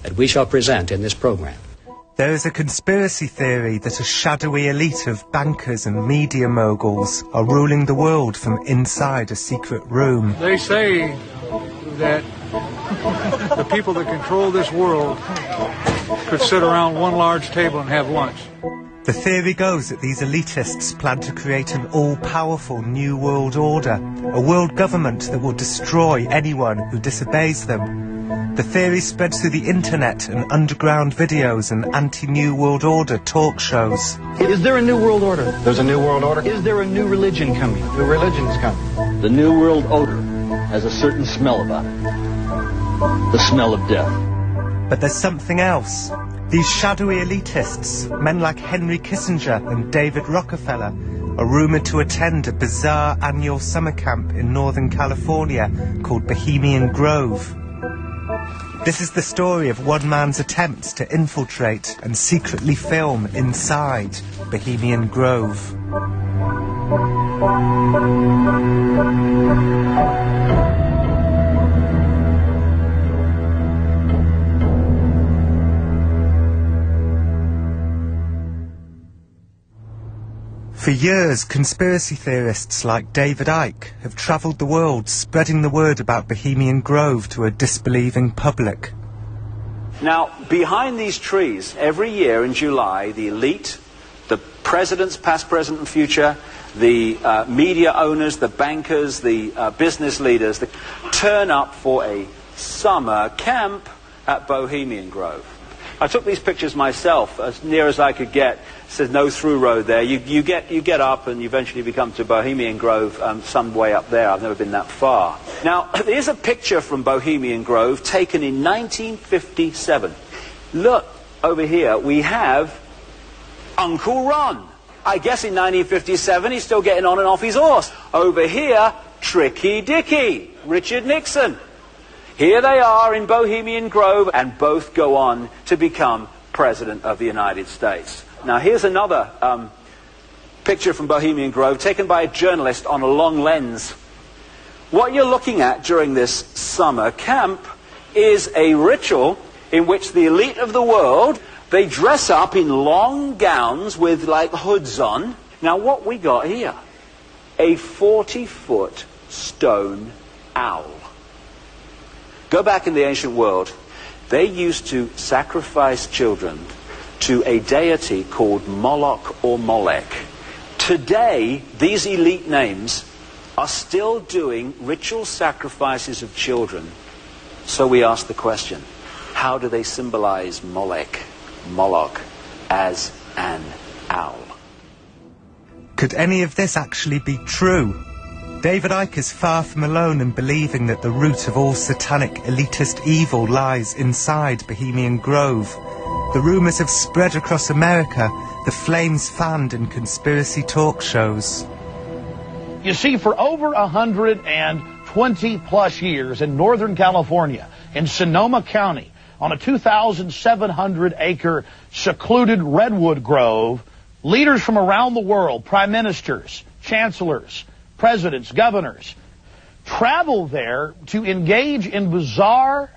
that we shall present in this program. There is a conspiracy theory that a shadowy elite of bankers and media moguls are ruling the world from inside a secret room. They say that the people that control this world could sit around one large table and have lunch. The theory goes that these elitists plan to create an all-powerful new world order, a world government that will destroy anyone who disobeys them. The theory spreads through the internet and underground videos and anti-New World Order talk shows. Is there a New World Order? There's a New World Order? Is there a new religion coming? New religion's coming. The New World Order has a certain smell about it. The smell of death. But there's something else. These shadowy elitists, men like Henry Kissinger and David Rockefeller, are rumoured to attend a bizarre annual summer camp in Northern California called Bohemian Grove. This is the story of one man's attempts to infiltrate and secretly film inside Bohemian Grove. For years, conspiracy theorists like David Icke have travelled the world spreading the word about Bohemian Grove to a disbelieving public. Now, behind these trees, every year in July, the elite, the presidents, past, present and future, the media owners, the bankers, the business leaders, they turn up for a summer camp at Bohemian Grove. I took these pictures myself, as near as I could get. It says no through road there. You get up and you eventually come to Bohemian Grove some way up there. I've never been that far. Now, here's a picture from Bohemian Grove taken in 1957. Look, over here we have Uncle Ron. I guess in 1957 he's still getting on and off his horse. Over here, Tricky Dicky, Richard Nixon. Here they are in Bohemian Grove, and both go on to become President of the United States. Now, here's another picture from Bohemian Grove, taken by a journalist on a long lens. What you're looking at during this summer camp is a ritual in which the elite of the world, they dress up in long gowns with, like, hoods on. Now, what we got here? A 40-foot stone owl. Go back in the ancient world, they used to sacrifice children to a deity called Moloch or Molech. Today, these elite names are still doing ritual sacrifices of children. So we ask the question, how do they symbolize Moloch, as an owl? Could any of this actually be true? David Icke is far from alone in believing that the root of all satanic elitist evil lies inside Bohemian Grove. The rumours have spread across America, the flames fanned in conspiracy talk shows. You see, for over 120 plus years in Northern California, in Sonoma County, on a 2,700-acre secluded redwood grove, leaders from around the world, prime ministers, chancellors, presidents, governors, travel there to engage in bizarre,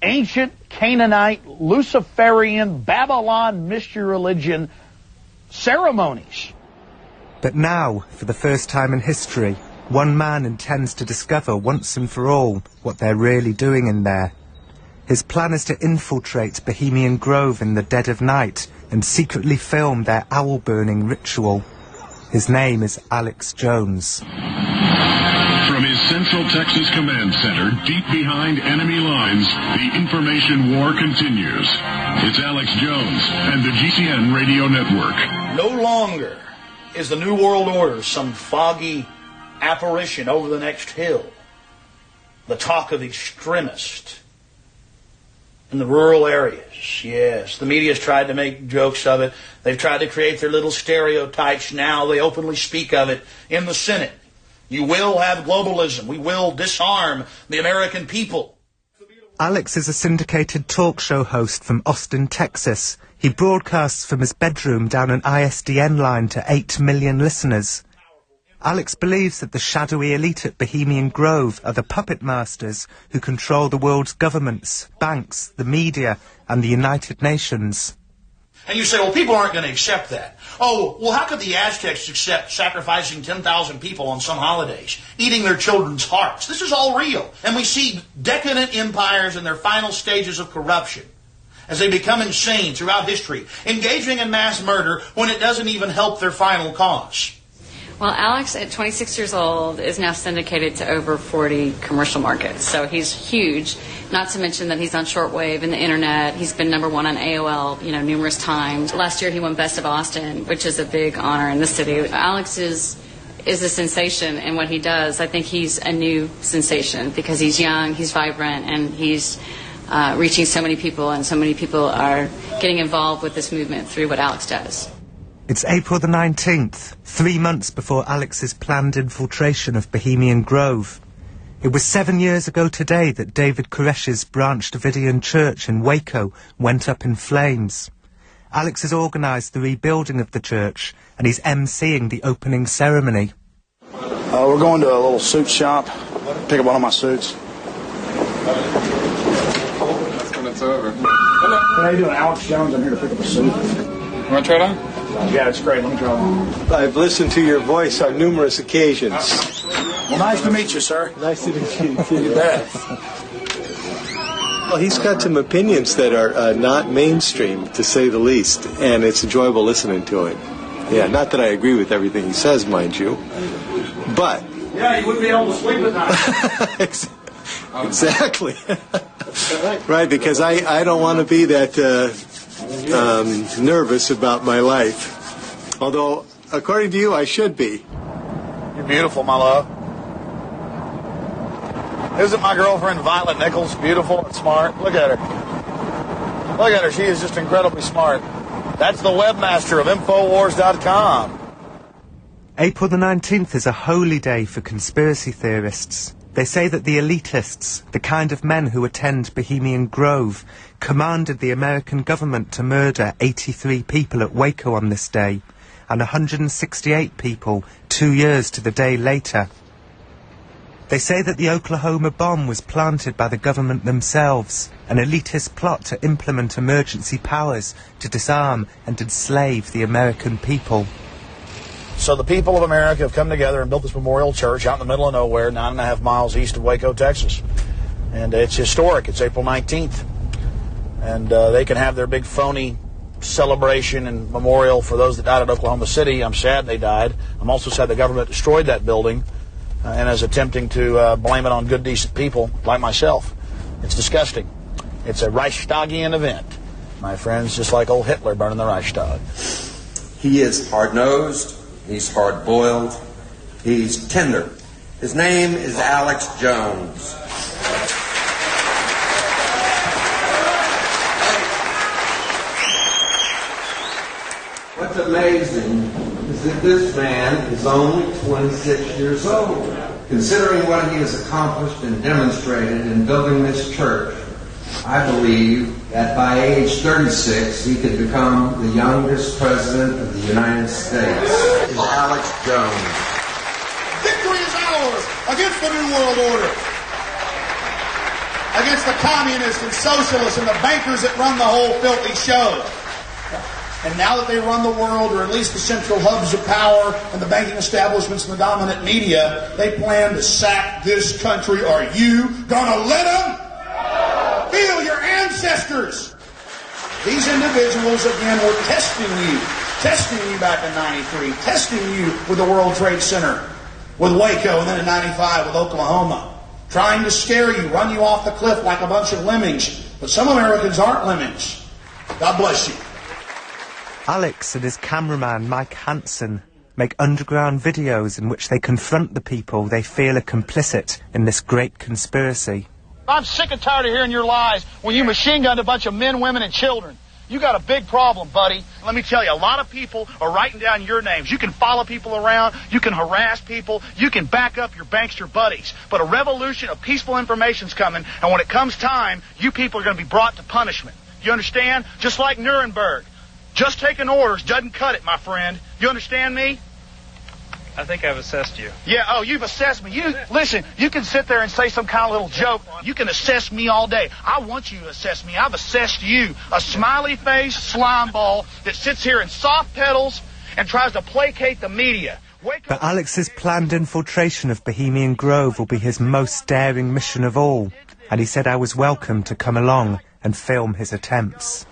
ancient Canaanite, Luciferian, Babylon mystery religion ceremonies. But now, for the first time in history, one man intends to discover once and for all what they're really doing in there. His plan is to infiltrate Bohemian Grove in the dead of night and secretly film their owl-burning ritual. His name is Alex Jones. From his Central Texas Command Center, deep behind enemy lines, the information war continues. It's Alex Jones and the GCN radio network. No longer is the New World Order some foggy apparition over the next hill, the talk of extremists in the rural areas. Yes, the media's tried to make jokes of it. They've tried to create their little stereotypes. Now they openly speak of it in the Senate. You will have globalism. We will disarm the American people. Alex is a syndicated talk show host from Austin, Texas. He broadcasts from his bedroom down an ISDN line to 8 million listeners. Alex believes that the shadowy elite at Bohemian Grove are the puppet masters who control the world's governments, banks, the media, and the United Nations. And you say, well, people aren't going to accept that. Oh, well, how could the Aztecs accept sacrificing 10,000 people on some holidays, eating their children's hearts? This is all real. And we see decadent empires in their final stages of corruption as they become insane throughout history, engaging in mass murder when it doesn't even help their final cause. Well, Alex, at 26 years old, is now syndicated to over 40 commercial markets. So he's huge, not to mention that he's on shortwave and the internet. He's been #1 on AOL, numerous times. Last year he won Best of Austin, which is a big honor in the city. Alex is a sensation in what he does. I think he's a new sensation because he's young, he's vibrant, and he's reaching so many people, and so many people are getting involved with this movement through what Alex does. It's April the 19th, 3 months before Alex's planned infiltration of Bohemian Grove. It was 7 years ago today that David Koresh's Branch Davidian church in Waco went up in flames. Alex has organised the rebuilding of the church, and he's emceeing the opening ceremony. We're going to a little suit shop, pick up one of my suits. That's when it's over. Hello. How you doing? Alex Jones. I'm here to pick up a suit. You want to try it on? Yeah, it's great. Let me try it. I've listened to your voice on numerous occasions. Well, nice to meet you, sir. Nice to meet you, too. You bet. Well, he's got some opinions that are not mainstream, to say the least, and it's enjoyable listening to him. Yeah, not that I agree with everything he says, mind you, but... Yeah, you wouldn't be able to sleep at night. Exactly. Right, because I don't want to be that nervous about my life. Although, according to you, I should be. You're beautiful, my love. Isn't my girlfriend Violet Nichols beautiful and smart? Look at her. Look at her. She is just incredibly smart. That's the webmaster of Infowars.com. April the 19th is a holy day for conspiracy theorists. They say that the elitists, the kind of men who attend Bohemian Grove, commanded the American government to murder 83 people at Waco on this day, and 168 people 2 years to the day later. They say that the Oklahoma bomb was planted by the government themselves, an elitist plot to implement emergency powers to disarm and enslave the American people. So the people of America have come together and built this memorial church out in the middle of nowhere, 9.5 miles east of Waco, Texas. And it's historic. It's April 19th. And they can have their big phony celebration and memorial for those that died at Oklahoma City. I'm sad they died. I'm also sad the government destroyed that building and is attempting to blame it on good, decent people like myself. It's disgusting. It's a Reichstagian event, my friends, just like old Hitler burning the Reichstag. He is hard-nosed. He's hard-boiled. He's tender. His name is Alex Jones. What's amazing is that this man is only 26 years old. Considering what he has accomplished and demonstrated in building this church, I believe that by age 36, he could become the youngest president of the United States. Is Alex Jones. Victory is ours against the New World Order, against the communists and socialists and the bankers that run the whole filthy show. And now that they run the world, or at least the central hubs of power and the banking establishments and the dominant media, they plan to sack this country. Are you gonna let them? Feel your ancestors. These individuals, again, were testing you back in 93, testing you with the World Trade Center, with Waco, and then in 95 with Oklahoma, trying to scare you, run you off the cliff like a bunch of lemmings. But some Americans aren't lemmings. God bless you. Alex and his cameraman, Mike Hansen, make underground videos in which they confront the people they feel are complicit in this great conspiracy. I'm sick and tired of hearing your lies when you machine-gunned a bunch of men, women, and children. You got a big problem, buddy. Let me tell you, a lot of people are writing down your names. You can follow people around. You can harass people. You can back up your bankster buddies. But a revolution of peaceful information's coming, and when it comes time, you people are going to be brought to punishment. You understand? Just like Nuremberg. Just taking orders doesn't cut it, my friend. You understand me? I think I've assessed you. Yeah, oh, you've assessed me. Listen, you can sit there and say some kind of little joke. You can assess me all day. I want you to assess me. I've assessed you. A smiley-faced slime ball that sits here in soft pedals and tries to placate the media. But Alex's planned infiltration of Bohemian Grove will be his most daring mission of all, and he said I was welcome to come along and film his attempts.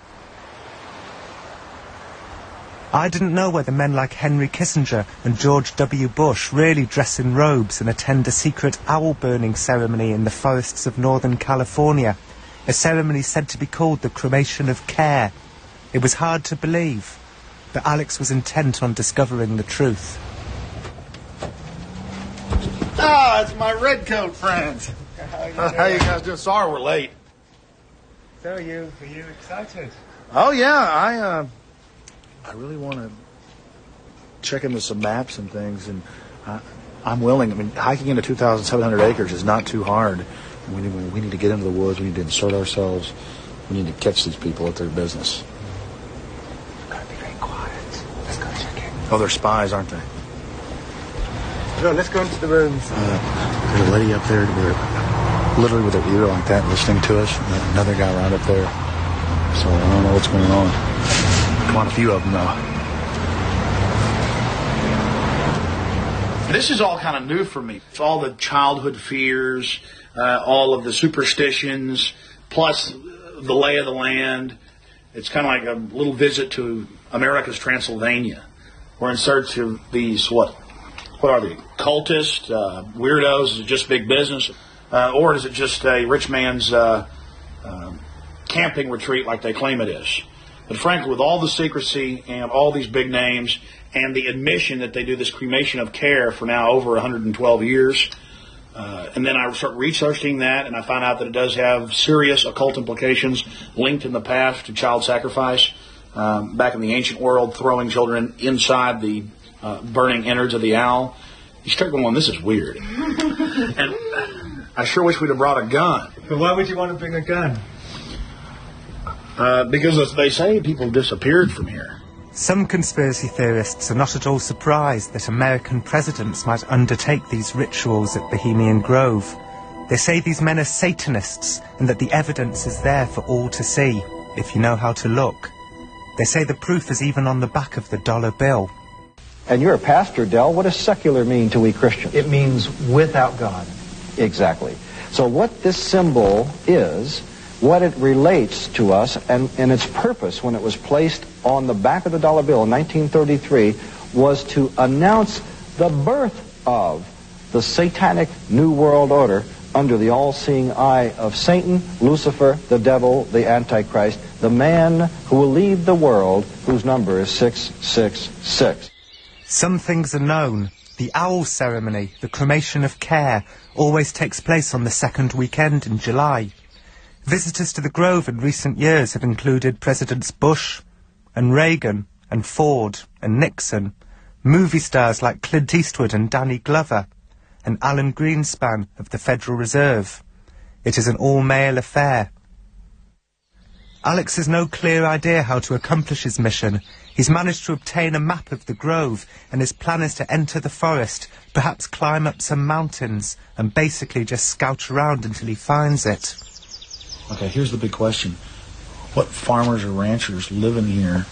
I didn't know whether men like Henry Kissinger and George W. Bush really dress in robes and attend a secret owl-burning ceremony in the forests of Northern California, a ceremony said to be called the cremation of care. It was hard to believe, but Alex was intent on discovering the truth. Ah, it's my redcoat friends. How you guys doing? Sorry we're late. So are you excited? Oh, yeah, I really want to check into some maps and things, and I'm willing. I mean, hiking into 2,700 acres is not too hard. We need to get into the woods. We need to insert ourselves. We need to catch these people at their business. Gotta be very quiet. Let's go check in. Oh, they're spies, aren't they? No, let's go into the rooms. There's a lady up there literally with her ear like that listening to us, and another guy right up there. So I don't know what's going on. Come on, a few of them, though. This is all kind of new for me. It's all the childhood fears, all of the superstitions, plus the lay of the land. It's kind of like a little visit to America's Transylvania. We're in search of these, what are they, cultists, weirdos? Is it just big business? Or is it just a rich man's camping retreat like they claim it is? But frankly, with all the secrecy and all these big names and the admission that they do this cremation of care for now over 112 years, and then I start researching that, and I find out that it does have serious occult implications linked in the past to child sacrifice. Back in the ancient world, throwing children inside the burning innards of the owl. You start going, this is weird. And I sure wish we'd have brought a gun. But why would you want to bring a gun? Because they say people disappeared from here. Some conspiracy theorists are not at all surprised that American presidents might undertake these rituals at Bohemian Grove. They say these men are Satanists and that the evidence is there for all to see, if you know how to look. They say the proof is even on the back of the dollar bill. And you're a pastor, Del. What does secular mean to we Christians? It means without God. Exactly. So what this symbol is, what it relates to us, and its purpose when it was placed on the back of the dollar bill in 1933 was to announce the birth of the Satanic New World Order under the all-seeing eye of Satan, Lucifer, the devil, the Antichrist, the man who will lead the world, whose number is 666. Some things are known. The owl ceremony, the cremation of care, always takes place on the second weekend in July. Visitors to the Grove in recent years have included Presidents Bush and Reagan and Ford and Nixon, movie stars like Clint Eastwood and Danny Glover, and Alan Greenspan of the Federal Reserve. It is an all-male affair. Alex has no clear idea how to accomplish his mission. He's managed to obtain a map of the Grove, and his plan is to enter the forest, perhaps climb up some mountains, and basically just scout around until he finds it. Okay, here's the big question. What farmers or ranchers live in here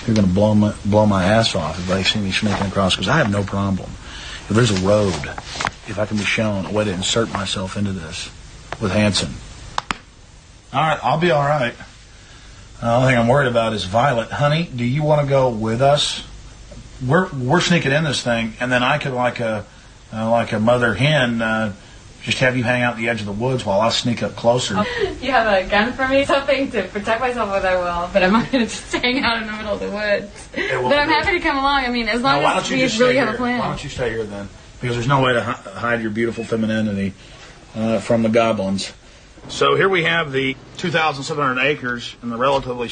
who are going to blow my ass off if they see me sneaking across? Because I have no problem. If there's a road, if I can be shown a way to insert myself into this with Hanson. All right, I'll be all right. The only thing I'm worried about is Violet. Honey, do you want to go with us? We're sneaking in this thing, and then I could, like a mother hen, just have you hang out at the edge of the woods while I sneak up closer. You have a gun for me? Something to protect myself with, I will. But I'm not going to just hang out in the middle of the woods. But I'm happy to come along. I mean, as long as we really have a plan. Why don't you stay here then? Because there's no way to hide your beautiful femininity from the goblins. So here we have the 2,700 acres and the relatively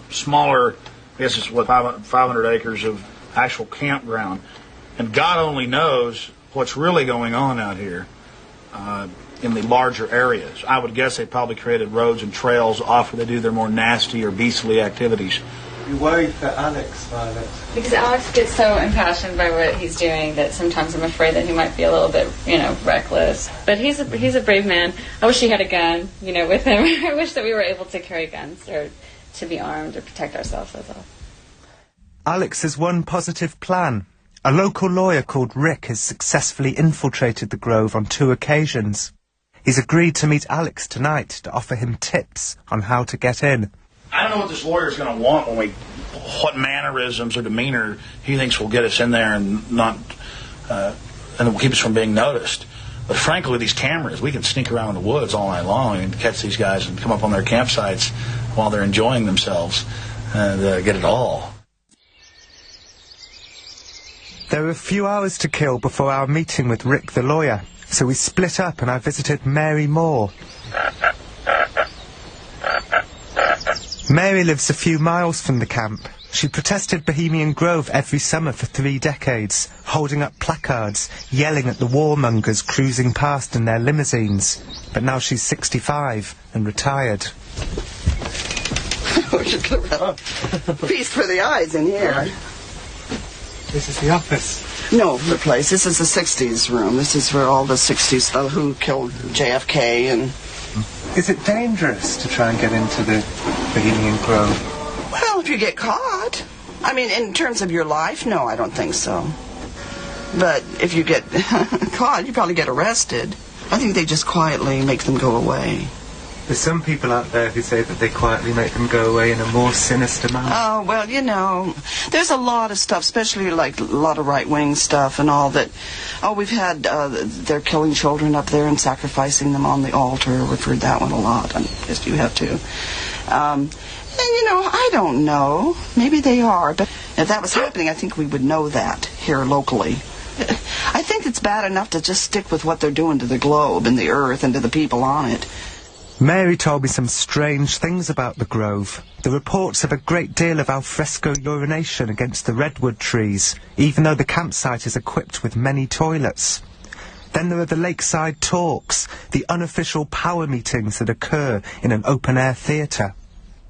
smaller, I guess it's 500 acres of actual campground. And God only knows what's really going on out here. In the larger areas. I would guess they probably created roads and trails off where they do their more nasty or beastly activities. You worry for Alex, Violet. Because Alex gets so impassioned by what he's doing that sometimes I'm afraid that he might be a little bit, reckless. But he's a brave man. I wish he had a gun, with him. I wish that we were able to carry guns or to be armed or protect ourselves, that's all. Alex has one positive plan. A local lawyer called Rick has successfully infiltrated the Grove on 2 occasions. He's agreed to meet Alex tonight to offer him tips on how to get in. I don't know what this lawyer's going to want what mannerisms or demeanor he thinks will get us in there and not, and will keep us from being noticed. But frankly, with these cameras, we can sneak around in the woods all night long and catch these guys and come up on their campsites while they're enjoying themselves and get it all. There were a few hours to kill before our meeting with Rick the lawyer, so we split up and I visited Mary Moore. Mary lives a few miles from the camp. She protested Bohemian Grove every summer for 3 decades, holding up placards, yelling at the warmongers cruising past in their limousines. But now she's 65 and retired. Feast for the eyes in here. This is the office. No, the place. This is the 60s room. This is where all the 60s, who killed JFK and... Is it dangerous to try and get into the Bohemian Grove? Well, if you get caught. I mean, in terms of your life, no, I don't think so. But if you get caught, you probably get arrested. I think they just quietly make them go away. There's some people out there who say that they quietly make them go away in a more sinister manner. Oh, well, there's a lot of stuff, especially like a lot of right-wing stuff and all that. Oh, we've had, they're killing children up there and sacrificing them on the altar. We've heard that one a lot. I guess you have too. And, I don't know. Maybe they are. But if that was happening, I think we would know that here locally. I think it's bad enough to just stick with what they're doing to the globe and the earth and to the people on it. Mary told me some strange things about the Grove. The reports of a great deal of alfresco urination against the redwood trees, even though the campsite is equipped with many toilets. Then there are the lakeside talks, the unofficial power meetings that occur in an open-air theatre.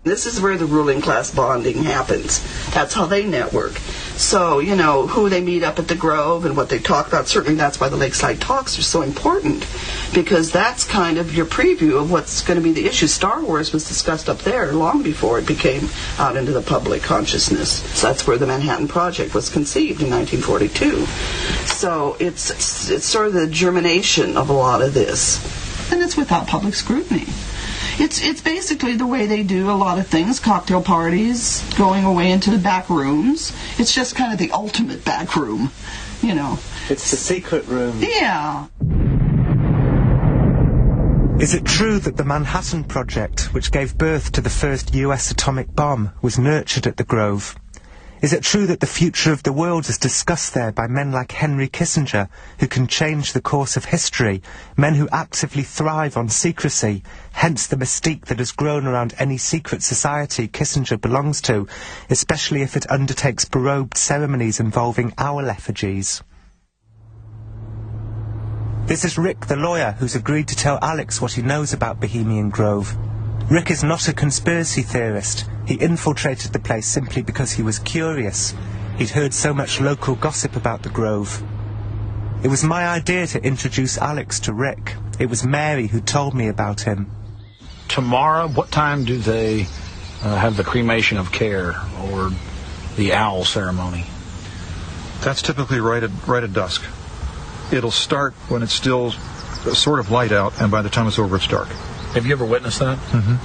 This is where the ruling class bonding happens. That's how they network. So, who they meet up at the Grove and what they talk about, certainly that's why the Lakeside Talks are so important, because that's kind of your preview of what's going to be the issue. Star Wars was discussed up there long before it became out into the public consciousness. So that's where the Manhattan Project was conceived in 1942. So it's sort of the germination of a lot of this. And it's without public scrutiny. It's basically the way they do a lot of things, cocktail parties, going away into the back rooms. It's just kind of the ultimate back room, It's the secret room. Yeah. Is it true that the Manhattan Project, which gave birth to the first US atomic bomb, was nurtured at the Grove? Is it true that the future of the world is discussed there by men like Henry Kissinger, who can change the course of history, men who actively thrive on secrecy, hence the mystique that has grown around any secret society Kissinger belongs to, especially if it undertakes berobed ceremonies involving owl effigies? This is Rick the lawyer, who's agreed to tell Alex what he knows about Bohemian Grove. Rick is not a conspiracy theorist. He infiltrated the place simply because he was curious. He'd heard so much local gossip about the Grove. It was my idea to introduce Alex to Rick. It was Mary who told me about him. Tomorrow, what time do they have the cremation of care or the owl ceremony? That's typically right at dusk. It'll start when it's still sort of light out, and by the time it's over, it's dark. Have you ever witnessed that? Mm-hmm.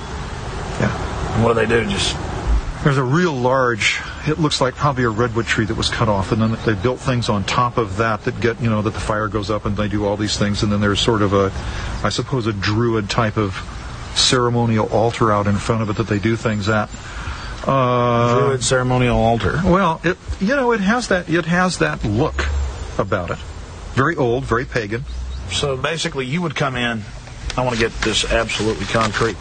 Yeah. And what do they do? There's a real large, it looks like probably a redwood tree that was cut off, and then they built things on top of that get, that the fire goes up and they do all these things, and then there's sort of I suppose a druid type of ceremonial altar out in front of it that they do things at. Druid ceremonial altar. Well, it has that look about it. Very old, very pagan. So basically you would come in, I want to get this absolutely concrete.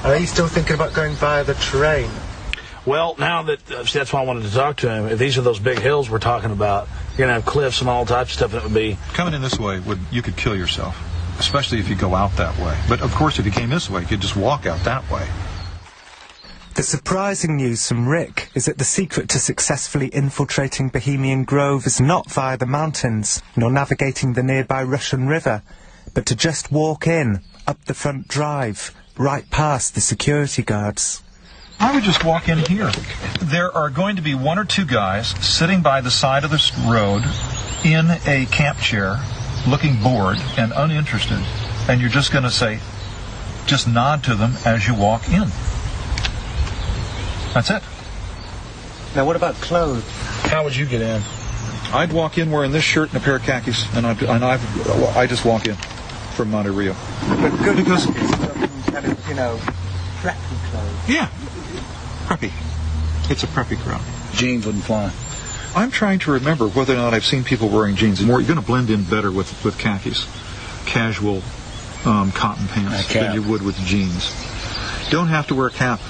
Are you still thinking about going via the terrain? Well, now that's why I wanted to talk to him. If these are those big hills we're talking about, you're going to have cliffs and all types of stuff, and it would be... Coming in this way, you could kill yourself, especially if you go out that way. But, of course, if you came this way, you could just walk out that way. The surprising news from Rick is that the secret to successfully infiltrating Bohemian Grove is not via the mountains, nor navigating the nearby Russian River, but to just walk in, up the front drive, right past the security guards. I would just walk in here. There are going to be one or two guys sitting by the side of this road in a camp chair, looking bored and uninterested, and you're just going to say, just nod to them as you walk in. That's it. Now, what about clothes? How would you get in? I'd walk in wearing this shirt and a pair of khakis, and I just walk in from Monte Rio. But good because kind of, preppy clothes. Yeah, preppy. It's a preppy crowd. Jeans wouldn't fly. I'm trying to remember whether or not I've seen people wearing jeans. You're going to blend in better with khakis, casual cotton pants than you would with jeans. Don't have to wear a cap.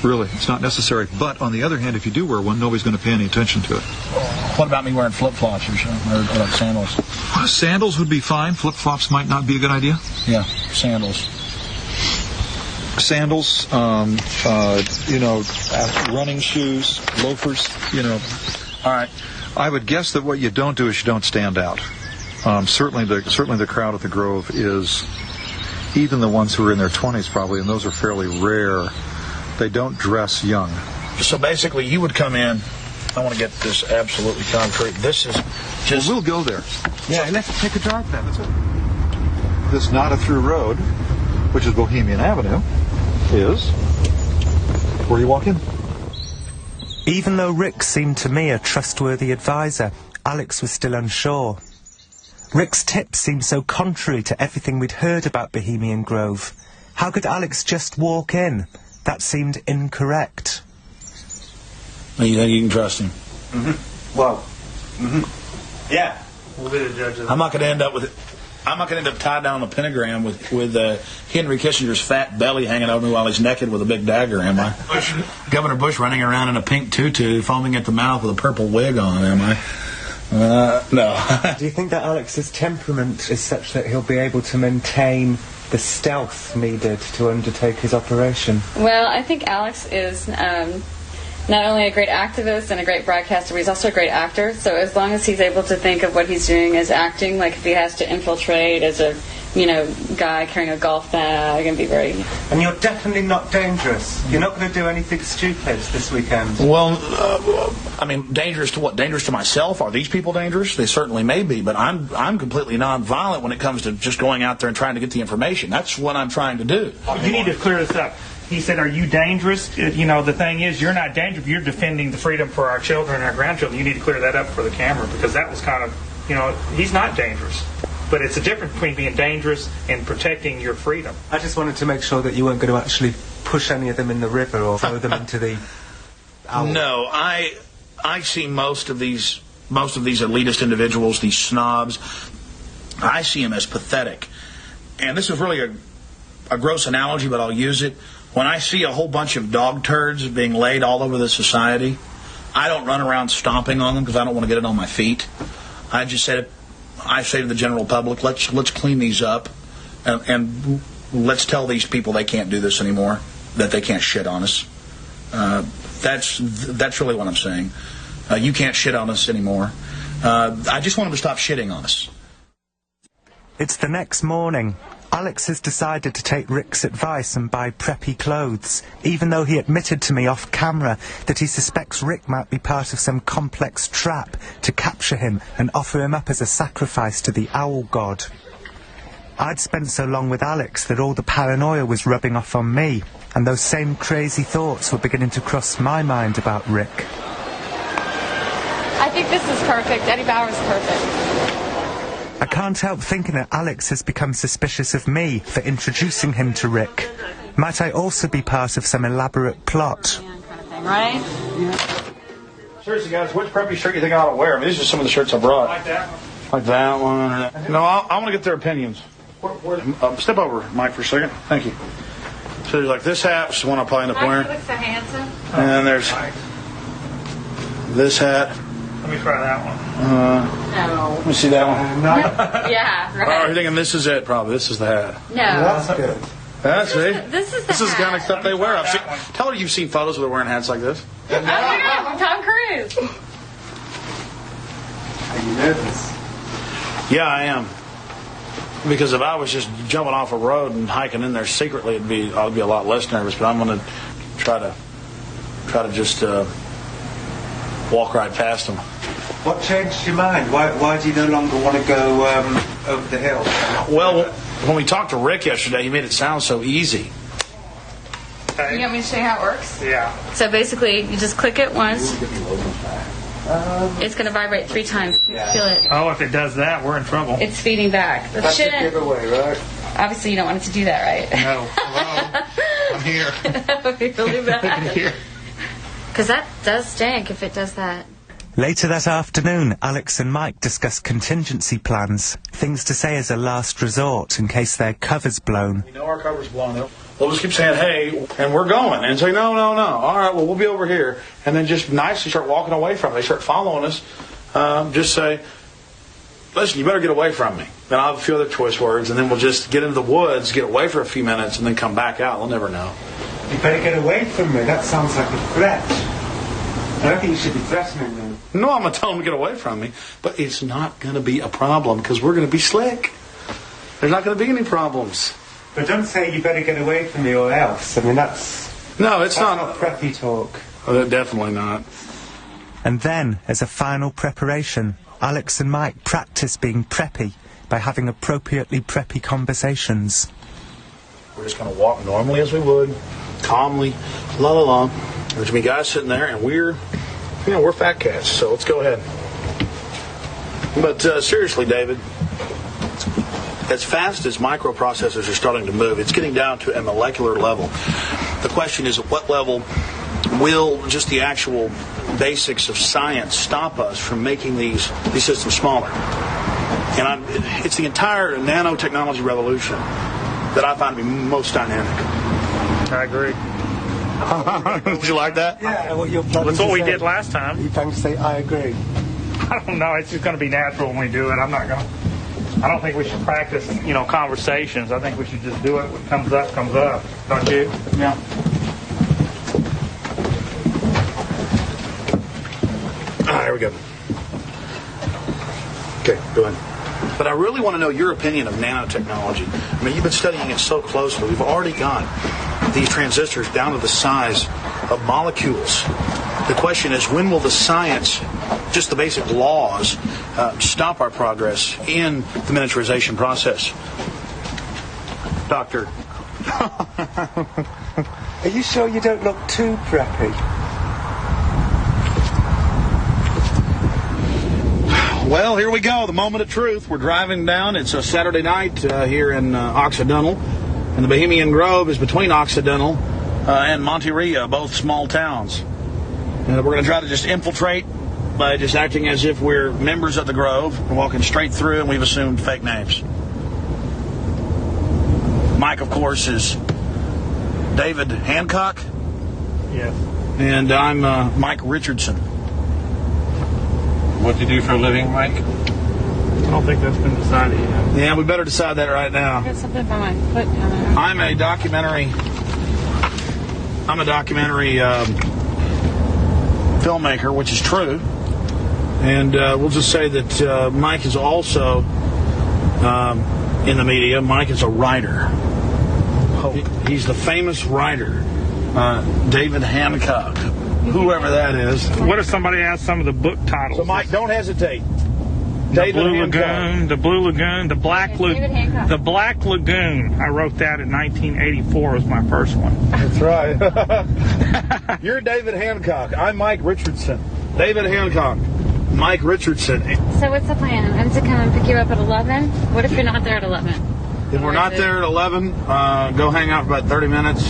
Really, it's not necessary. But on the other hand, if you do wear one, nobody's going to pay any attention to it. What about me wearing flip-flops or something, or like sandals? Sandals would be fine. Flip-flops might not be a good idea. Yeah, sandals. Sandals, running shoes, loafers, All right. I would guess that what you don't do is you don't stand out. Certainly the crowd at the Grove is, even the ones who are in their 20s probably, and those are fairly rare. They don't dress young. So basically, you would come in. I want to get this absolutely concrete. This is just. Well, we'll go there. Yeah, let's take a drive then. That's it. This not-a-through road, which is Bohemian Avenue, is where you walk in. Even though Rick seemed to me a trustworthy advisor, Alex was still unsure. Rick's tips seemed so contrary to everything we'd heard about Bohemian Grove. How could Alex just walk in? That seemed incorrect. You think you can trust him? Mm-hmm. Well, yeah. We'll be the judge of that. I'm not going to end up tied down on a pentagram with Henry Kissinger's fat belly hanging over me while he's naked with a big dagger, am I? Governor Bush running around in a pink tutu, foaming at the mouth with a purple wig on, am I? No. Do you think that Alex's temperament is such that he'll be able to maintain the stealth needed to undertake his operation? Well, I think Alex is not only a great activist and a great broadcaster, but he's also a great actor. So as long as he's able to think of what he's doing as acting, like if he has to infiltrate as a guy carrying a golf bag and be very... And you're definitely not dangerous. You're not going to do anything stupid this weekend. Well, dangerous to what? Dangerous to myself? Are these people dangerous? They certainly may be, but I'm completely non-violent when it comes to just going out there and trying to get the information. That's what I'm trying to do. You need to clear this up. He said, are you dangerous? The thing is, you're not dangerous. You're defending the freedom for our children and our grandchildren. You need to clear that up for the camera, because that was kind of, he's not dangerous. But it's a difference between being dangerous and protecting your freedom. I just wanted to make sure that you weren't going to actually push any of them in the river or throw them into the... No, I see most of these elitist individuals, these snobs, I see them as pathetic. And this is really a gross analogy, but I'll use it. When I see a whole bunch of dog turds being laid all over the society, I don't run around stomping on them because I don't want to get it on my feet. I say to the general public, let's clean these up, and let's tell these people they can't do this anymore, that they can't shit on us. That's really what I'm saying. You can't shit on us anymore. I just want them to stop shitting on us. It's the next morning. Alex has decided to take Rick's advice and buy preppy clothes, even though he admitted to me off camera that he suspects Rick might be part of some complex trap to capture him and offer him up as a sacrifice to the owl god. I'd spent so long with Alex that all the paranoia was rubbing off on me, and those same crazy thoughts were beginning to cross my mind about Rick. I think this is perfect. Eddie Bauer's perfect. I can't help thinking that Alex has become suspicious of me for introducing him to Rick. Might I also be part of some elaborate plot? Right? Yeah. Seriously, guys, which preppy shirt you think I ought to wear? I mean, these are some of the shirts I brought. Like that one? Like that one? No, I want to get their opinions. Step over, Mike, for a second. Thank you. So there's like this hat, which is the one I'll probably end up wearing. Looks so handsome. And then there's this hat. Let me try that one. No. Let me see that one. Yeah, right. Oh, you're thinking this is it, probably. This is the hat. No. That's good. Yeah, see? This is the kind of stuff they wear. Tell her you've seen photos where they're wearing hats like this. Oh, yeah, Tom Cruise. Are you nervous? Yeah, I am. Because if I was just jumping off a road and hiking in there secretly, I'd be a lot less nervous. But I'm going to try to just walk right past them. What changed your mind? Why do you no longer want to go over the hill? Well, when we talked to Rick yesterday, he made it sound so easy. You want me to show you how it works? Yeah. So basically, you just click it once. It's going to vibrate 3 times. Yeah. Feel it. Oh, if it does that, we're in trouble. It's feeding back. That's a giveaway, right? Obviously, you don't want it to do that, right? No. Hello. I'm here. That would be really bad. Because that does stink if it does that. Later that afternoon, Alex and Mike discuss contingency plans, things to say as a last resort in case their cover's blown. We know our cover's blown up. They'll just keep saying, hey, and we're going. And say, no. All right, well, we'll be over here. And then just nicely start walking away from it. They start following us. Just say, listen, you better get away from me. Then I'll have a few other choice words. And then we'll just get into the woods, get away for a few minutes, and then come back out. They'll never know. You better get away from me. That sounds like a threat. I don't think you should be threatening them. No, I'm going to tell them to get away from me. But it's not going to be a problem because we're going to be slick. There's not going to be any problems. But don't say you better get away from me or else. I mean, that's not preppy talk. Oh, definitely not. And then, as a final preparation, Alex and Mike practice being preppy by having appropriately preppy conversations. We're just going to walk normally as we would, calmly, la la la. There's going to be guys sitting there, and we're fat cats, so let's go ahead. But seriously, David, as fast as microprocessors are starting to move, it's getting down to a molecular level. The question is, at what level will just the actual basics of science stop us from making these systems smaller? And it's the entire nanotechnology revolution that I find to be most dynamic. I agree. Did you like that? Yeah, that's what we did last time. You can say, I agree. I don't know. It's just going to be natural when we do it. I don't think we should practice, conversations. I think we should just do it. What comes up, comes up. Don't you? Yeah. There we go. Okay, go ahead. But I really want to know your opinion of nanotechnology. I mean, you've been studying it so closely. We've already got these transistors down to the size of molecules. The question is, when will the science, just the basic laws, stop our progress in the miniaturization process? Doctor. Are you sure you don't look too preppy? Well, here we go, the moment of truth. We're driving down. It's a Saturday night here in Occidental. And the Bohemian Grove is between Occidental and Monterey, both small towns. And we're going to try to just infiltrate by just acting as if we're members of the Grove. We're walking straight through, and we've assumed fake names. Mike, of course, is David Hancock. Yes. And I'm Mike Richardson. What do you do for a living, Mike? I don't think that's been decided yet. Yeah, we better decide that right now. I got something by my foot down there. I'm a documentary filmmaker, which is true. And we'll just say that Mike is also in the media. Mike is a writer. He's the famous writer, David Hancock, whoever that is. What if somebody asks some of the book titles? So, Mike, don't hesitate. The Blue Lagoon, The Blue Lagoon, The Black Lagoon. The Black Lagoon. I wrote that in 1984 was my first one. That's right. You're David Hancock. I'm Mike Richardson. David Hancock. Mike Richardson. So what's the plan? I'm to come and pick you up at 11? What if you're not there at 11? If we're not there at 11, go hang out for about 30 minutes.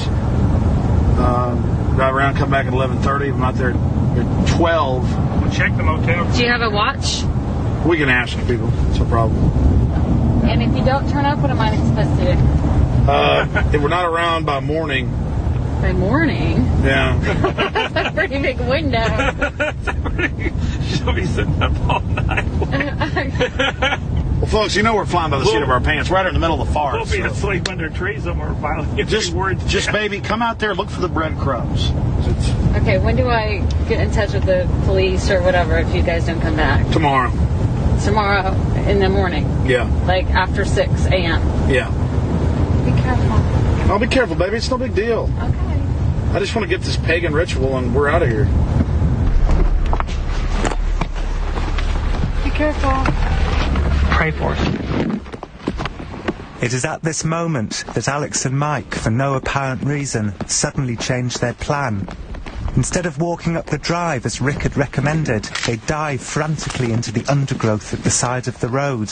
Drive around, come back at 11:30. If I'm not there at 12. We'll check the motel. Do you have a watch? We can ask some people. It's a problem. And if you don't turn up, what am I supposed to do? If we're not around by morning. By morning? Yeah. That's a pretty big window. She'll be sitting up all night. Well, Well, folks, you know we're flying by the seat of our pants, right in the middle of the forest. We'll be asleep under trees somewhere. Just baby, come out there, look for the breadcrumbs. Okay, when do I get in touch with the police or whatever if you guys don't come back? Tomorrow. Tomorrow in the morning? Yeah. Like after 6 a.m.? Yeah. Be careful. I'll be careful, baby. It's no big deal. Okay. I just want to get this pagan ritual and we're out of here. Be careful. Pray for us. It is at this moment that Alex and Mike, for no apparent reason, suddenly change their plan. Instead of walking up the drive as Rick had recommended, they dive frantically into the undergrowth at the side of the road.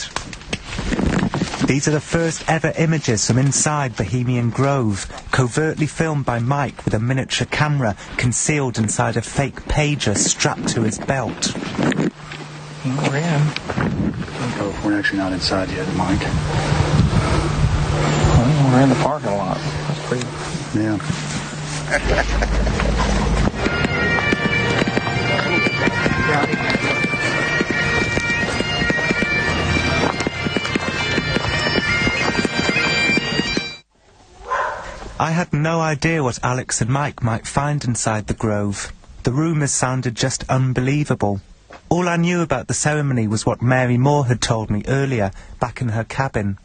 These are the first ever images from inside Bohemian Grove, covertly filmed by Mike with a miniature camera concealed inside a fake pager strapped to his belt. We're in. Oh, we're actually not inside yet, Mike. Well, we're in the parking lot. That's pretty... Yeah. I had no idea what Alex and Mike might find inside the grove. The rumours sounded just unbelievable. All I knew about the ceremony was what Mary Moore had told me earlier, back in her cabin.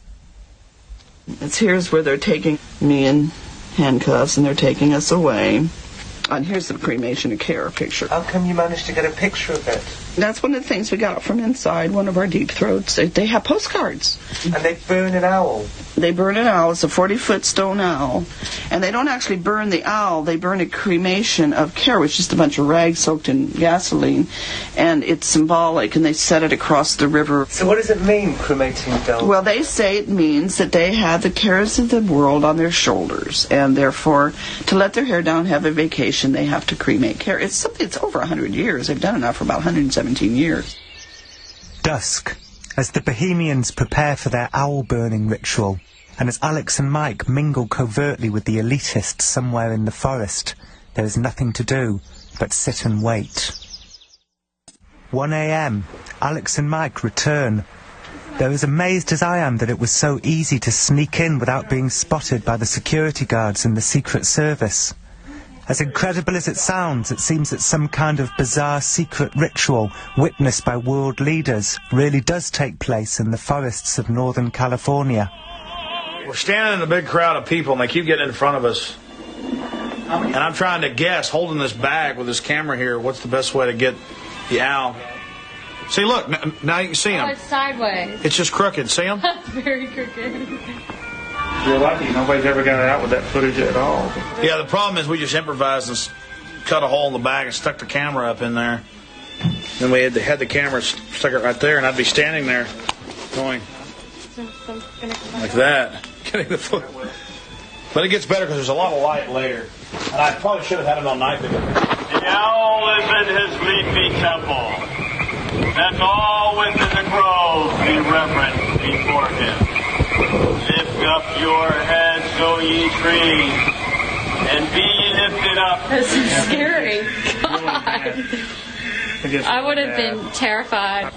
Here's where they're taking me in handcuffs and they're taking us away. And here's the cremation of care picture. How come you managed to get a picture of it? That's one of the things we got from inside one of our deep throats. They have postcards. And they burn an owl. They burn an owl. It's a 40-foot stone owl. And they don't actually burn the owl. They burn a cremation of care, which is just a bunch of rags soaked in gasoline. And it's symbolic, and they set it across the river. So what does it mean, cremating dolls? Well, they say it means that they have the cares of the world on their shoulders. And therefore, to let their hair down, have a vacation, they have to cremate care. It's something that's over 100 years. They've done it now for about 117 years. Dusk, as the Bohemians prepare for their owl-burning ritual, and as Alex and Mike mingle covertly with the elitists somewhere in the forest, there is nothing to do but sit and wait. 1 a.m. Alex and Mike return. They're as amazed as I am that it was so easy to sneak in without being spotted by the security guards and the Secret Service. As incredible as it sounds, it seems that some kind of bizarre secret ritual witnessed by world leaders really does take place in the forests of Northern California. We're standing in a big crowd of people and they keep getting in front of us. And I'm trying to guess, holding this bag with this camera here, what's the best way to get the owl. See, look, now you can see him. Oh, it's sideways. It's just crooked. See him? Very crooked. You're lucky. Nobody's ever got it out with that footage at all. Yeah, the problem is we just improvised and cut a hole in the bag and stuck the camera up in there. Then we had the camera, stuck it right there, and I'd be standing there going like that, getting the foot. But it gets better because there's a lot of light later. And I probably should have had it on night vision. The owl is in his leafy temple. Let all within the grove be reverent before him. Lift up your heads, O ye trees, and be ye lifted up. This is scary. God. I would have been terrified.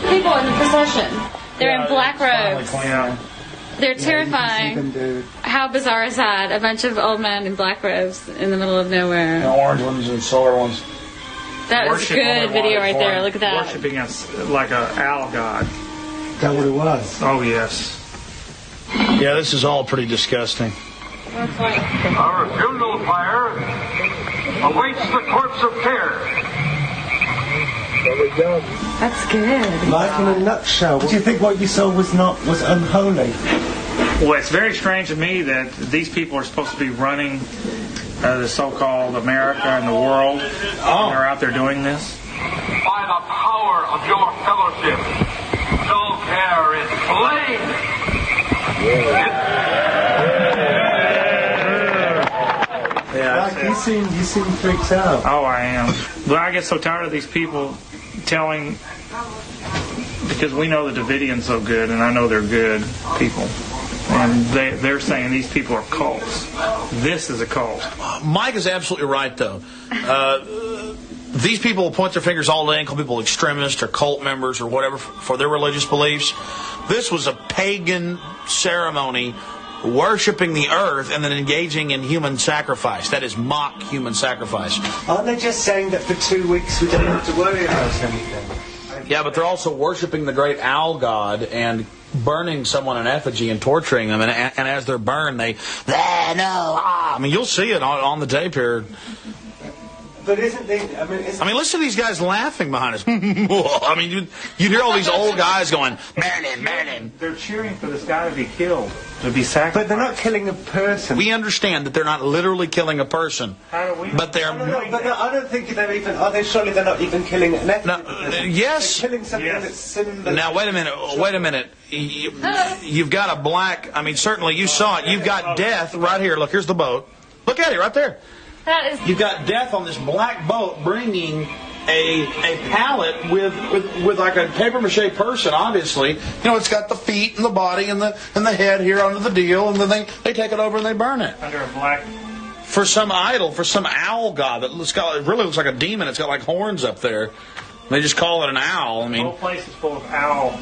People in the procession. They're in black robes. They're terrifying. How bizarre is that? A bunch of old men in black robes in the middle of nowhere. The orange ones and solar ones. That was a good video right there. Look at that. Worshipping us like an owl god. Is that what it was? Oh, yes. Yeah, this is all pretty disgusting. Our funeral pyre awaits the corpse of care. There we go. That's good. Like in a nutshell, do you think what you saw was unholy? Well, it's very strange to me that these people are supposed to be running the so-called America and the world, and they're out there doing this. By the power of your fellowship, no care is slain. Yeah, you seem freaked out. Oh, I am. But I get so tired of these people telling, because we know the Davidians so good, and I know they're good people. And they're saying these people are cults. This is a cult. Mike is absolutely right, though. these people will point their fingers all day and call people extremists or cult members or whatever for their religious beliefs. This was a pagan ceremony worshipping the earth and then engaging in human sacrifice. That is mock human sacrifice. Aren't they just saying that for 2 weeks we don't have to worry about anything? Yeah, but they're also worshipping the great owl god and burning someone in effigy and torturing them. And as they're burned, I mean, you'll see it on the tape here. But isn't they? I mean, listen to these guys laughing behind us. I mean, you hear all these old guys going, Merlin. They're cheering for this guy to be killed, to be sacrificed. But they're not killing a person. We understand that they're not literally killing a person. How do we? But they're. I don't think they're even. Are they? Surely they're not even killing an ethnic person. Yes. They're killing something that's similar. Now wait a minute. You've got a black. I mean, certainly you saw it. You've got death right here. Look, here's the boat. Look at it right there. You've got death on this black boat bringing a pallet with like a paper mache person, obviously. You know, it's got the feet and the body and the head here under the deal, and then they take it over and they burn it. Under a black... For some idol, for some owl god that it really looks like a demon. It's got like horns up there. They just call it an owl. I mean, the whole place is full of owl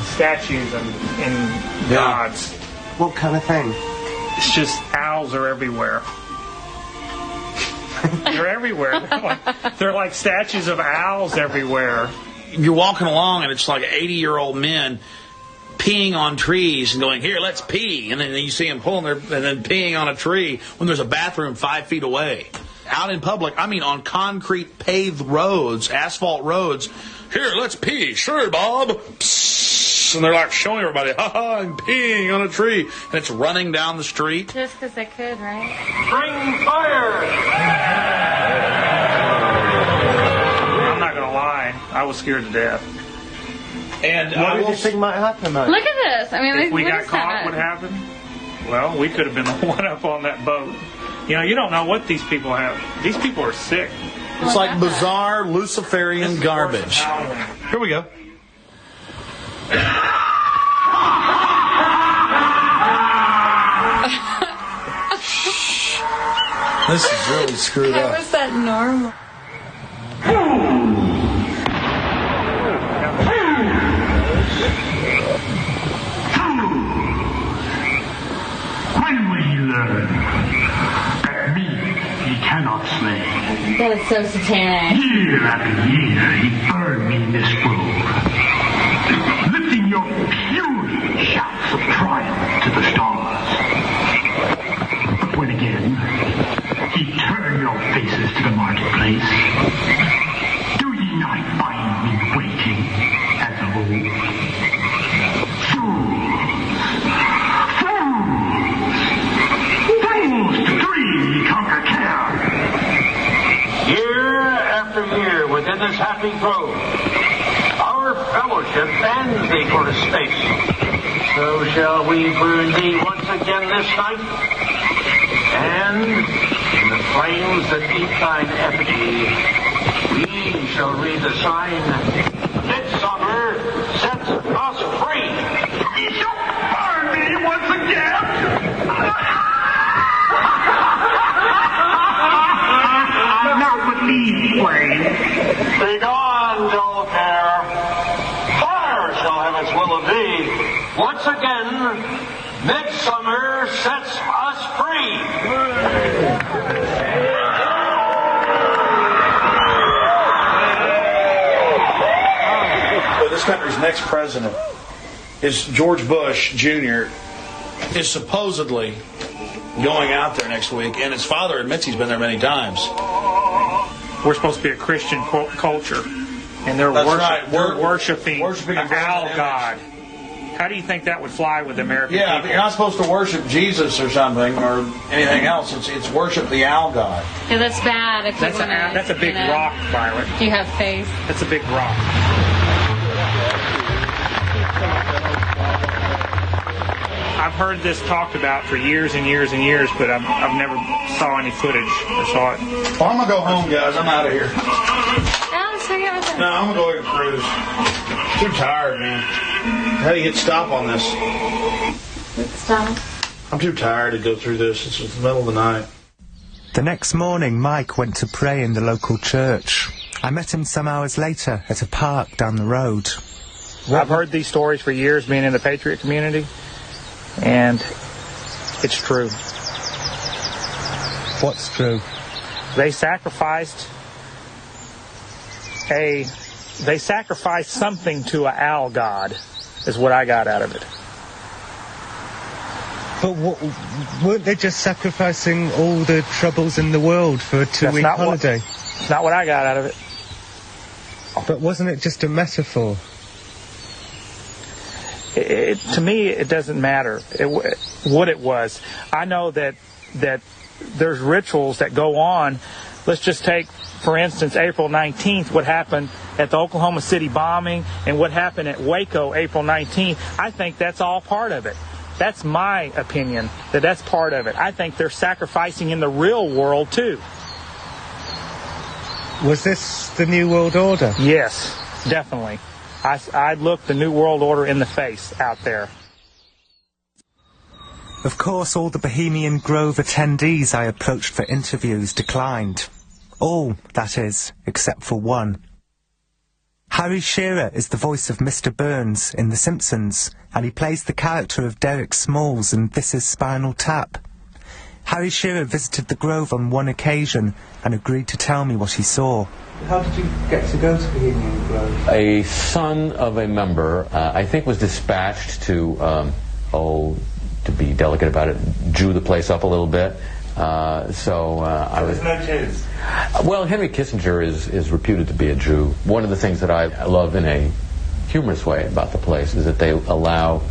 statues and gods. What kind of thing? It's just owls are everywhere. They're everywhere. They're like statues of owls everywhere. You're walking along and it's like 80-year-old men peeing on trees and going, here, let's pee. And then you see them pulling and then peeing on a tree when there's a bathroom 5 feet away. Out in public, I mean on concrete paved roads, asphalt roads. Here, let's pee. Sure, Bob. Psst. And they're like showing everybody, I'm peeing on a tree. And it's running down the street. Just because they could, right? Bring fire! I'm not going to lie. I was scared to death. And what did you think might happen, mate? Look at this. I mean, if we got caught, what happened? Well, we could have been the one up on that boat. You know, you don't know what these people have. These people are sick. It's like bizarre Luciferian garbage. Here we go. This is really screwed How up. is that normal? When will he learn that me he cannot slay? That is so satanic. Year after year he burned me in this grove, lifting your puny shouts of triumph to the stars. But when again he turned your faces to the marketplace, do ye not find me waiting as of old? Fools to dream ye conquer care. Year after year within this happy grove, our fellowship bans thee for a space. So shall we burn thee once again this night, and in the flames that eat thine effigy, we shall read the sign, Midsummer sets us free. Ye shall burn me once again. Not with these flames. Begone, dull care. Fire shall have its will of thee. Once again, Midsummer sets us free. This country's next president is George Bush Jr. is supposedly going out there next week, and his father admits he's been there many times. We're supposed to be a Christian culture, and they're worshiping an owl god. How do you think that would fly with the American people? Yeah, you're not supposed to worship Jesus or something or anything else. It's worship the owl god. Yeah, that's bad. If That's a big rock, Violet. If you have faith. That's a big rock. I've heard this talked about for years and years and years, but I've never saw any footage or saw it. Well, I'm going to go home, guys. I'm out of here. No, I'm going to go get a cruise. Too tired, man. How do you hit stop on this? Stop. I'm too tired to go through this. It's the middle of the night. The next morning, Mike went to pray in the local church. I met him some hours later at a park down the road. I've heard these stories for years being in the Patriot community, and it's true. What's true? They sacrificed something to an owl god, is what I got out of it. But weren't they just sacrificing all the troubles in the world for a 2-week holiday? That's not what I got out of it. But wasn't it just a metaphor? To me, it doesn't matter what it was. I know that there's rituals that go on. Let's just take, for instance, April 19th, what happened at the Oklahoma City bombing and what happened at Waco April 19th. I think that's all part of it. That's my opinion, that's part of it. I think they're sacrificing in the real world, too. Was this the New World Order? Yes, definitely. I'd look the New World Order in the face out there. Of course, all the Bohemian Grove attendees I approached for interviews declined. All, that is, except for one. Harry Shearer is the voice of Mr. Burns in The Simpsons, and he plays the character of Derek Smalls in This Is Spinal Tap. Harry Shearer visited the Grove on one occasion and agreed to tell me what he saw. How did you get to go to Bohemian Grove? A son of a member, I think, was dispatched to, to be delicate about it, Jew the place up a little bit. I was. There's no Jews. Well, Henry Kissinger is reputed to be a Jew. One of the things that I love in a humorous way about the place is that they allow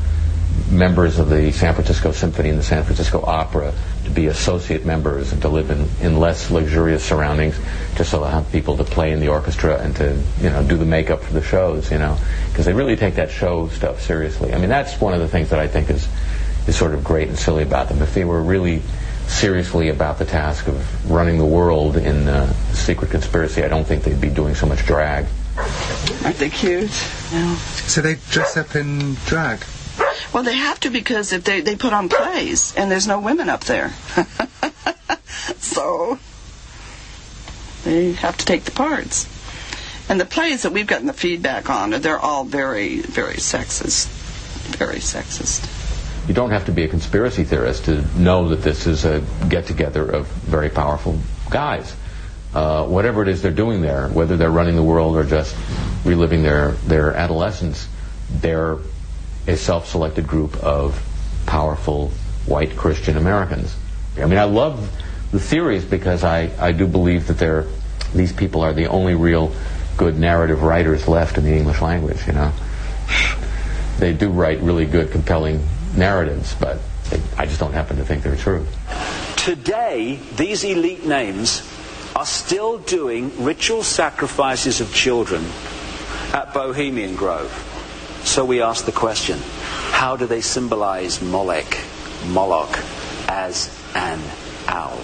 members of the San Francisco Symphony and the San Francisco Opera to be associate members and to live in less luxurious surroundings, just so they have people to play in the orchestra and to do the makeup for the shows, because they really take that show stuff seriously. I mean, that's one of the things that I think is sort of great and silly about them. If they were really seriously about the task of running the world in secret conspiracy, I don't think they'd be doing so much drag. Aren't they cute? Yeah. So they dress up in drag? Well, they have to, because if they put on plays, and there's no women up there. So they have to take the parts. And the plays that we've gotten the feedback on, they're all very, very sexist. Very sexist. You don't have to be a conspiracy theorist to know that this is a get-together of very powerful guys. Whatever it is they're doing there, whether they're running the world or just reliving their adolescence, they're a self-selected group of powerful white Christian Americans. I mean, I love the theories because I do believe that these people are the only real good narrative writers left in the English language, They do write really good, compelling narratives, but I just don't happen to think they're true. Today, these elite names are still doing ritual sacrifices of children at Bohemian Grove. So we ask the question, how do they symbolize Moloch as an owl?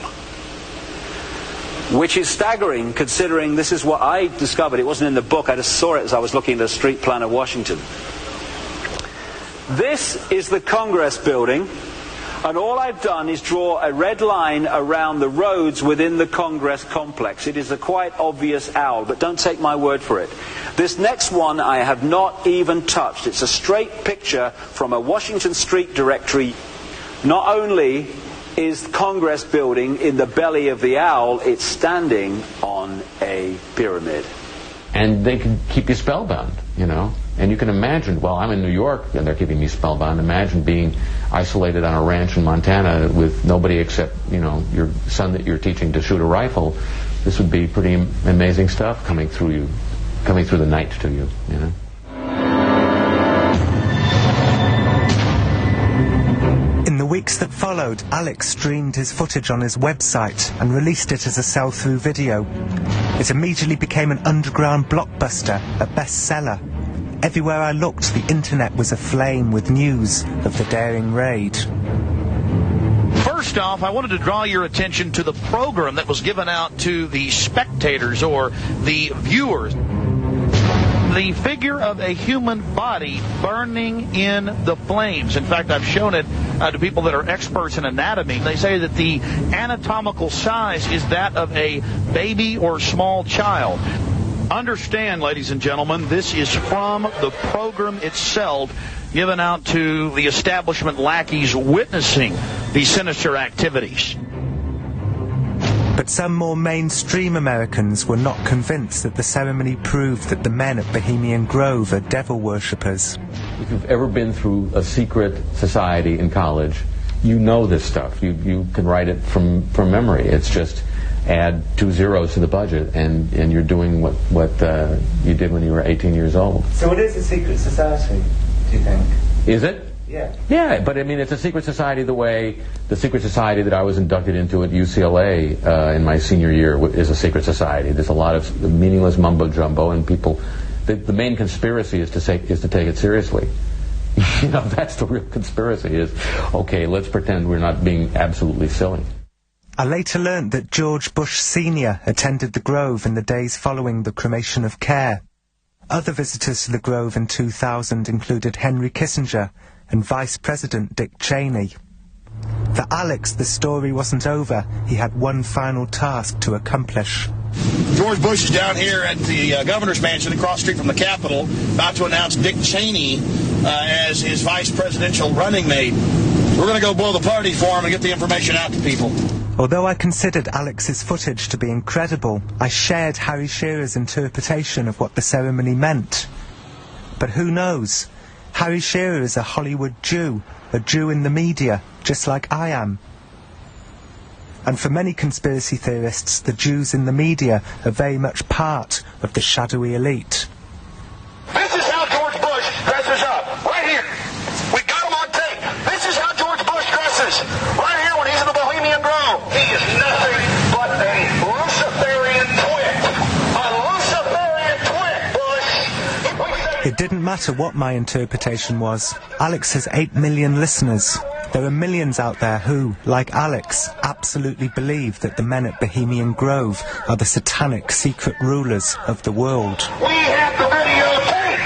Which is staggering, considering this is what I discovered. It wasn't in the book. I just saw it as I was looking at the street plan of Washington. This is the Congress building, and all I've done is draw a red line around the roads within the Congress complex. It is a quite obvious owl, but don't take my word for it. This next one I have not even touched. It's a straight picture from a Washington Street directory. Not only is the Congress building in the belly of the owl, it's standing on a pyramid. And they can keep you spellbound, And you can imagine, well, I'm in New York and they're keeping me spellbound. Imagine being isolated on a ranch in Montana with nobody except, your son that you're teaching to shoot a rifle. This would be pretty amazing stuff coming through the night to you, In the weeks that followed, Alex streamed his footage on his website and released it as a sell-through video. It immediately became an underground blockbuster, a bestseller. Everywhere I looked, the internet was aflame with news of the daring raid. First off, I wanted to draw your attention to the program that was given out to the spectators or the viewers. The figure of a human body burning in the flames. In fact, I've shown it to people that are experts in anatomy. They say that the anatomical size is that of a baby or small child. Understand, ladies and gentlemen, this is from the program itself, given out to the establishment lackeys witnessing these sinister activities. But some more mainstream Americans were not convinced that the ceremony proved that the men at Bohemian Grove are devil worshippers. If you've ever been through a secret society in college, you know this stuff. You can write it from memory. It's just add 2 zeros to the budget, and you're doing what you did when you were 18 years old. So it is a secret society, do you think? Is it? Yeah. Yeah, but I mean, it's a secret society the way the secret society that I was inducted into at UCLA in my senior year is a secret society. There's a lot of meaningless mumbo-jumbo, and people... The main conspiracy is to take it seriously. You know, that's the real conspiracy is, okay, let's pretend we're not being absolutely silly. I later learnt that George Bush Sr. attended the Grove in the days following the cremation of Care. Other visitors to the Grove in 2000 included Henry Kissinger and Vice President Dick Cheney. For Alex, the story wasn't over. He had one final task to accomplish. George Bush is down here at the governor's mansion across the street from the Capitol, about to announce Dick Cheney as his vice presidential running mate. We're going to go blow the party for him and get the information out to people. Although I considered Alex's footage to be incredible, I shared Harry Shearer's interpretation of what the ceremony meant. But who knows? Harry Shearer is a Hollywood Jew, a Jew in the media, just like I am. And for many conspiracy theorists, the Jews in the media are very much part of the shadowy elite. This is how George Bush dresses up. Right here. We got him on tape. This is how George Bush dresses. Right here when he's in the Bohemian Grove. He is nothing but a Luciferian twit. A Luciferian twit, Bush. It didn't matter what my interpretation was. Alex has 8 million listeners. There are millions out there who, like Alex, absolutely believe that the men at Bohemian Grove are the satanic secret rulers of the world. We have the videotape.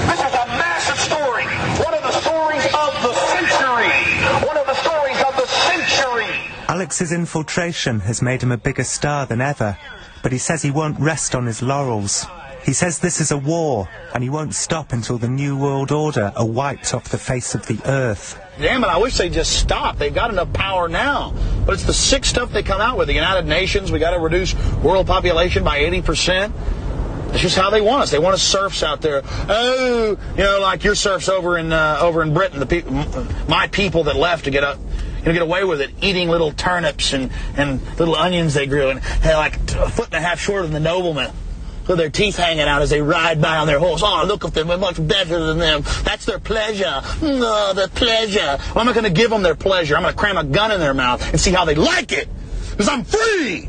This is a massive story. One of the stories of the century. One of the stories of the century. Alex's infiltration has made him a bigger star than ever, but he says he won't rest on his laurels. He says this is a war, and he won't stop until the New World Order are wiped off the face of the earth. Damn it, I wish they'd just stop. They've got enough power now. But it's the sick stuff they come out with. The United Nations, we got to reduce world population by 80%. That's just how they want us. They want us serfs out there. Oh, you know, like your serfs over in Britain, my people that left to get away with it, eating little turnips and little onions they grew, and like a foot and a half shorter than the noblemen, with their teeth hanging out as they ride by on their horse. Oh, look at them, we're much better than them. That's their pleasure. No, their pleasure. Well, I'm not going to give them their pleasure. I'm going to cram a gun in their mouth and see how they like it. Because I'm free.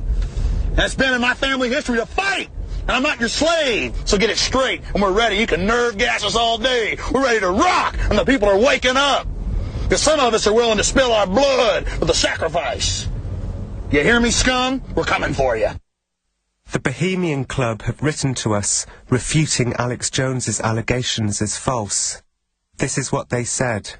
That's been in my family history to fight. And I'm not your slave. So get it straight. And we're ready. You can nerve gas us all day. We're ready to rock. And the people are waking up. Because some of us are willing to spill our blood with a sacrifice. You hear me, scum? We're coming for you. The Bohemian Club have written to us, refuting Alex Jones's allegations as false. This is what they said.